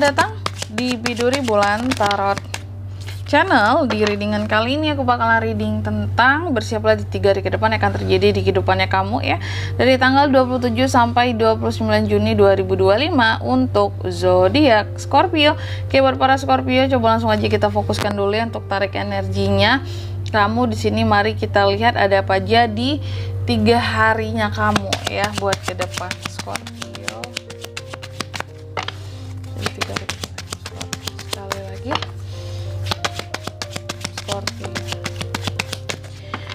selamat datang di Biduri Bulan Tarot Channel. Di readingan kali ini aku bakalan reading tentang bersiaplah di 3 hari ke depan yang akan terjadi di kehidupannya kamu ya. Dari tanggal 27 sampai 29 Juni 2025 untuk zodiak Scorpio. Oke, buat para Scorpio, coba langsung aja kita fokuskan dulu ya untuk tarik energinya. Kamu di sini mari kita lihat ada apa aja di 3 harinya kamu ya buat ke depan Scorpio.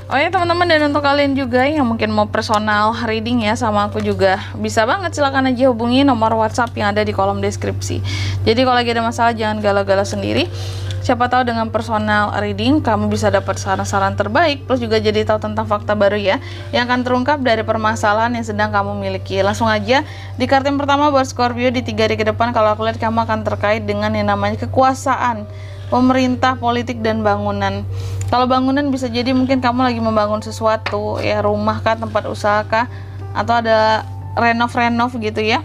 Oh ya teman-teman, dan untuk kalian juga yang mungkin mau personal reading ya sama aku juga bisa banget, silahkan aja hubungi nomor WhatsApp yang ada di kolom deskripsi. Jadi kalau lagi ada masalah jangan galau-galau sendiri. Siapa tahu dengan personal reading kamu bisa dapat saran-saran terbaik, plus juga jadi tahu tentang fakta baru ya yang akan terungkap dari permasalahan yang sedang kamu miliki. Langsung aja di kartu yang pertama buat Scorpio di 3 hari ke depan. Kalau aku lihat kamu akan terkait dengan yang namanya kekuasaan, pemerintah, politik, dan bangunan. Kalau bangunan bisa jadi mungkin kamu lagi membangun sesuatu ya, rumah kah, tempat usaha kah, atau ada renov gitu ya.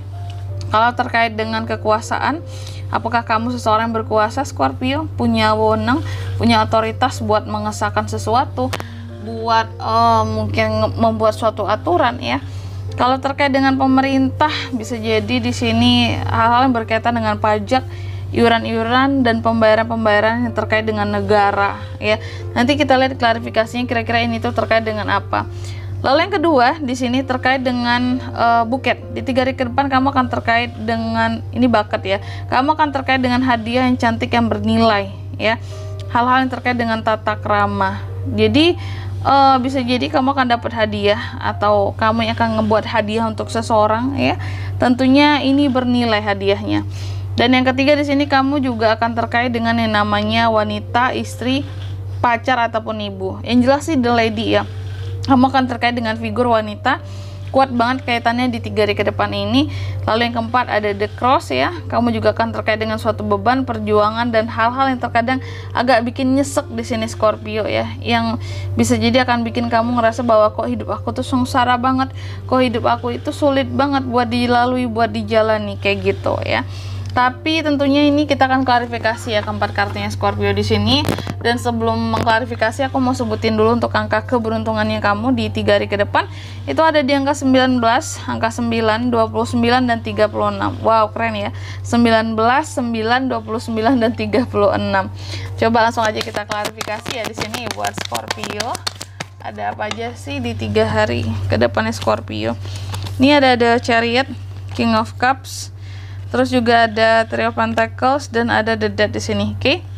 Kalau terkait dengan kekuasaan, apakah kamu seseorang yang berkuasa Scorpio, punya wewenang, punya otoritas buat mengesahkan sesuatu, buat mungkin membuat suatu aturan ya. Kalau terkait dengan pemerintah bisa jadi di sini hal-hal yang berkaitan dengan pajak, iuran-iuran, dan pembayaran-pembayaran yang terkait dengan negara ya. Nanti kita lihat klarifikasinya kira-kira ini tuh terkait dengan apa. Lalu yang kedua di sini terkait dengan buket. Di 3 hari ke depan kamu akan terkait dengan ini bakat ya. Kamu akan terkait dengan hadiah yang cantik yang bernilai ya. Hal-hal yang terkait dengan tata krama. Jadi bisa jadi kamu akan dapat hadiah atau kamu yang akan ngebuat hadiah untuk seseorang ya. Tentunya ini bernilai hadiahnya. Dan yang ketiga di sini kamu juga akan terkait dengan yang namanya wanita, istri, pacar ataupun ibu. Yang jelas sih the lady ya. Kamu akan terkait dengan figur wanita. Kuat banget kaitannya di 3 hari ke depan ini. Lalu yang keempat ada the cross ya. Kamu juga akan terkait dengan suatu beban, perjuangan, dan hal-hal yang terkadang agak bikin nyesek di sini Scorpio ya. Yang bisa jadi akan bikin kamu ngerasa bahwa kok hidup aku tuh sengsara banget. Kok hidup aku itu sulit banget buat dilalui, buat dijalani kayak gitu ya. Tapi tentunya ini kita akan klarifikasi ya keempat kartunya Scorpio di sini. Dan sebelum mengklarifikasi aku mau sebutin dulu untuk angka keberuntungannya kamu di 3 hari ke depan. Itu ada di angka 19, angka 9, 29, dan 36. Wow, keren ya. 19, 9, 29, dan 36. Coba langsung aja kita klarifikasi ya di sini buat Scorpio. Ada apa aja sih di 3 hari ke depannya Scorpio. Ini ada The Chariot, King of Cups, terus juga ada Three of Pentacles, dan ada The Death di sini. Oke.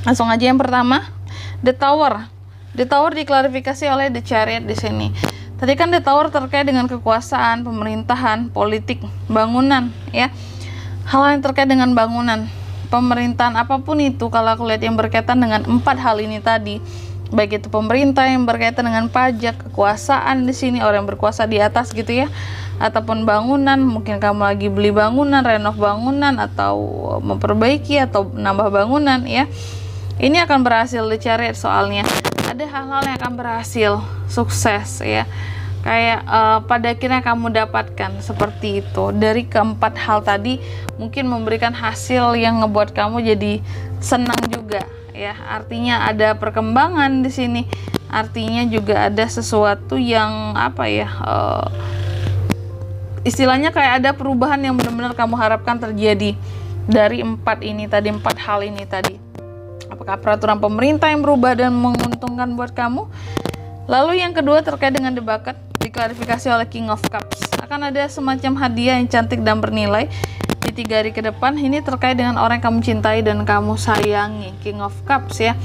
Langsung aja yang pertama, The Tower. The Tower diklarifikasi oleh The Chariot di sini. Tadi kan The Tower terkait dengan kekuasaan, pemerintahan, politik, bangunan ya. Hal yang terkait dengan bangunan, pemerintahan apapun itu, kalau aku lihat yang berkaitan dengan 4 hal ini tadi, baik itu pemerintah yang berkaitan dengan pajak, kekuasaan di sini, orang yang berkuasa di atas gitu ya, ataupun bangunan, mungkin kamu lagi beli bangunan, renov bangunan, atau memperbaiki atau nambah bangunan ya. Ini akan berhasil dicari soalnya. Ada hal-hal yang akan berhasil, sukses ya. Kayak pada akhirnya kamu dapatkan seperti itu. Dari keempat hal tadi mungkin memberikan hasil yang ngebuat kamu jadi senang juga ya. Artinya ada perkembangan di sini. Artinya juga ada sesuatu yang apa ya? Istilahnya kayak ada perubahan yang benar-benar kamu harapkan terjadi dari 4 hal ini tadi. Apakah peraturan pemerintah yang berubah dan menguntungkan buat kamu? Lalu yang kedua terkait dengan The Bucket, diklarifikasi oleh King of Cups. Akan ada semacam hadiah yang cantik dan bernilai di 3 hari ke depan. Ini terkait dengan orang yang kamu cintai dan kamu sayangi. King of Cups ya.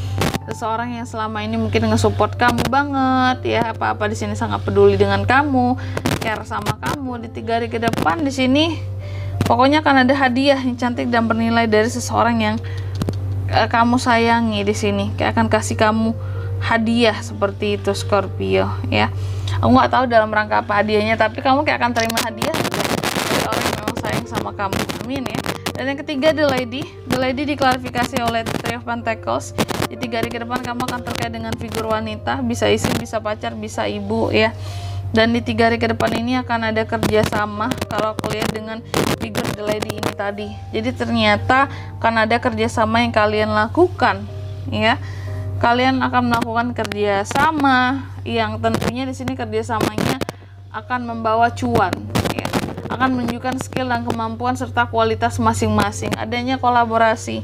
Seseorang yang selama ini mungkin nge-support kamu banget ya, apa-apa di sini sangat peduli dengan kamu, care sama kamu. Di 3 hari ke depan di sini pokoknya akan ada hadiah yang cantik dan bernilai dari seseorang yang kamu sayangi di sini. Kayak akan kasih kamu hadiah seperti itu Scorpio ya. Aku nggak tahu dalam rangka apa hadiahnya, tapi kamu kayak akan terima hadiah dari orang yang memang sayang sama kamu. Amin ya. Dan yang ketiga The Lady. The Lady diklarifikasi oleh Three of Pentacles. Di 3 hari ke depan kamu akan terkait dengan figur wanita, bisa istri, bisa pacar, bisa ibu ya. Dan di 3 hari ke depan ini akan ada kerjasama kalau aku lihat dengan figure the lady ini tadi. Jadi ternyata akan ada kerjasama yang kalian lakukan, ya. Kalian akan melakukan kerjasama yang tentunya di sini kerjasamanya akan membawa cuan, ya. Akan menunjukkan skill dan kemampuan serta kualitas masing-masing. Adanya kolaborasi,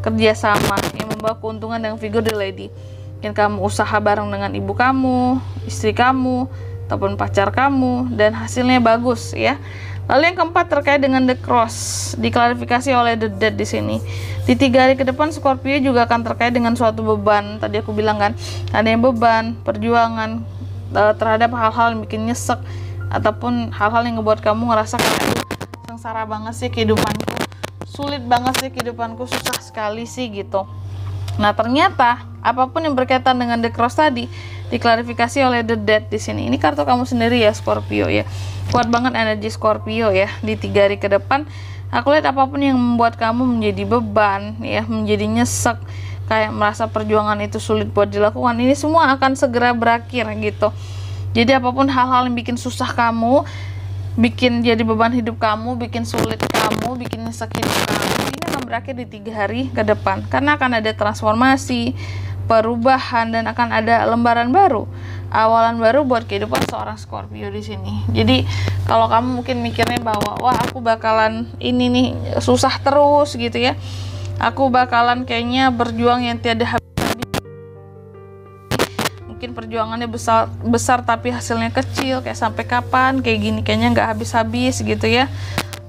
kerjasama yang membawa keuntungan dengan figure the lady. Mungkin kamu usaha bareng dengan ibu kamu, istri kamu, ataupun pacar kamu, dan hasilnya bagus, ya. Lalu yang keempat terkait dengan the cross, diklarifikasi oleh the dead di sini. Di 3 hari ke depan Scorpio juga akan terkait dengan suatu beban. Tadi aku bilang kan, ada yang beban, perjuangan terhadap hal-hal yang bikin nyesek, ataupun hal-hal yang ngebuat kamu ngerasa kayak sengsara banget sih kehidupanku, sulit banget sih kehidupanku, susah sekali sih gitu. Nah, ternyata apapun yang berkaitan dengan the cross tadi diklarifikasi oleh the dead di sini. Ini kartu kamu sendiri ya Scorpio, ya. Kuat banget energi Scorpio, ya. Di 3 hari ke depan aku lihat apapun yang membuat kamu menjadi beban, ya, menjadi nyesek, kayak merasa perjuangan itu sulit buat dilakukan, ini semua akan segera berakhir gitu. Jadi apapun hal-hal yang bikin susah kamu, bikin jadi beban hidup kamu, bikin sulit kamu, bikin nyesek hidup kamu, ini akan berakhir di 3 hari ke depan. Karena akan ada transformasi, perubahan, dan akan ada lembaran baru, awalan baru buat kehidupan seorang Scorpio di sini. Jadi kalau kamu mungkin mikirnya bahwa wah aku bakalan ini nih susah terus gitu ya, aku bakalan kayaknya berjuang yang tiada habis, mungkin perjuangannya besar tapi hasilnya kecil, kayak sampai kapan kayak gini, kayaknya nggak habis-habis gitu ya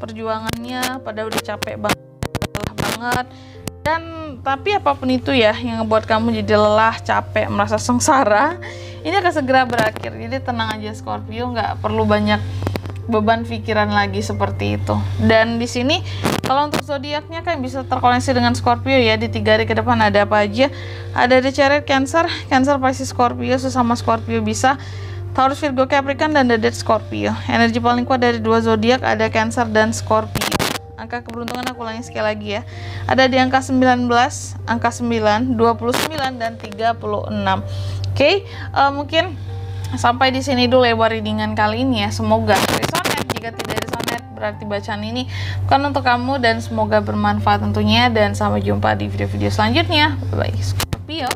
perjuangannya, pada udah capek banget, lelah banget. Dan tapi apapun itu ya yang membuat kamu jadi lelah, capek, merasa sengsara, ini akan segera berakhir. Jadi tenang aja Scorpio, nggak perlu banyak beban pikiran lagi seperti itu. Dan di sini kalau untuk zodiaknya kan bisa terkoneksi dengan Scorpio ya. Di 3 hari ke depan ada apa aja? Ada The Chariot, Cancer, Pisces, Scorpio, sesama Scorpio bisa Taurus, Virgo, Capricorn, dan The Dead Scorpio. Energi paling kuat dari 2 zodiak ada Cancer dan Scorpio. Angka keberuntungan aku ulangi sekali lagi ya. Ada di angka 19, angka 9, 29, dan 36. Oke, mungkin sampai di sini dulu ya readingan kali ini ya. Semoga resonate. Jika tidak resonate berarti bacaan ini bukan untuk kamu, dan semoga bermanfaat tentunya. Dan sampai jumpa di video-video selanjutnya. Bye bye Scorpio.